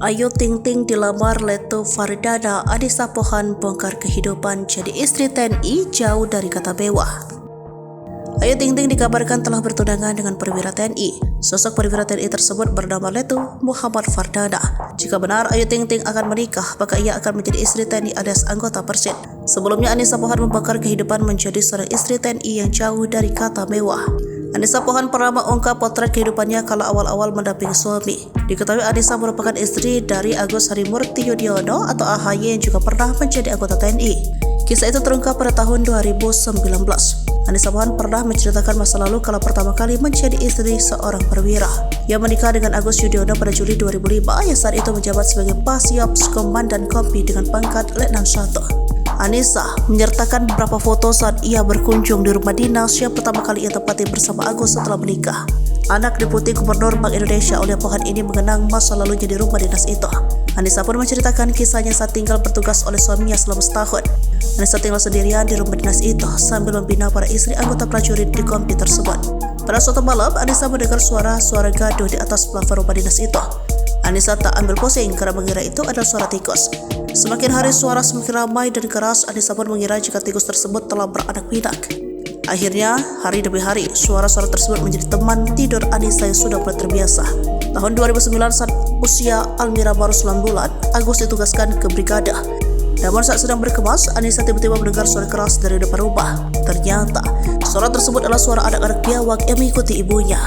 Ayu Ting Ting dilamar Leto Faridana, Anissa Pohan bongkar kehidupan jadi istri TNI jauh dari kata mewah. Ayu Ting Ting dikabarkan telah bertunangan dengan perwira TNI. Sosok perwira TNI tersebut bernama Leto Muhammad Fardana. Jika benar Ayu Ting Ting akan menikah, maka ia akan menjadi istri TNI alias anggota Persit. Sebelumnya Anissa Pohan membongkar kehidupan menjadi seorang istri TNI yang jauh dari kata mewah. Anissa Pohan pernah mengungkap potret kehidupannya kala awal-awal mendampingi suami. Diketahui Anissa merupakan istri dari Agus Harimurti Yudhoyono atau AHY yang juga pernah menjadi anggota TNI. Kisah itu terungkap pada tahun 2019. Anissa Pohan pernah menceritakan masa lalu kala pertama kali menjadi istri seorang perwira. Ia menikah dengan Agus Yudhoyono pada Juli 2005 yang saat itu menjabat sebagai Pasyops Komandan Kompi dengan pangkat Letnan 1. Anissa menyertakan beberapa foto saat ia berkunjung di rumah dinas yang pertama kali ia tempati bersama Agus setelah menikah. Anak Deputi Gubernur Bank Indonesia Aulia Pohan ini mengenang masa lalunya di rumah dinas itu. Anissa pun menceritakan kisahnya saat tinggal bertugas oleh suaminya selama setahun. Anissa tinggal sendirian di rumah dinas itu sambil membina para istri anggota prajurit di kompi tersebut. Pada suatu malam, Anissa mendengar suara gaduh di atas plafon rumah dinas itu. Anissa tak ambil pusing karena mengira itu adalah suara tikus. Semakin hari suara semakin ramai dan keras. Anissa pun mengira jika tikus tersebut telah beranak pinak. Akhirnya, hari demi hari, suara-suara tersebut menjadi teman tidur Anissa yang sudah mulai terbiasa. Tahun 2009 saat usia Almira baru 9 bulan, Agus ditugaskan ke brigade. Namun saat sedang berkemas, Anissa tiba-tiba mendengar suara keras dari depan rumah. Ternyata, suara tersebut adalah suara anak-anak biawak yang mengikuti ibunya.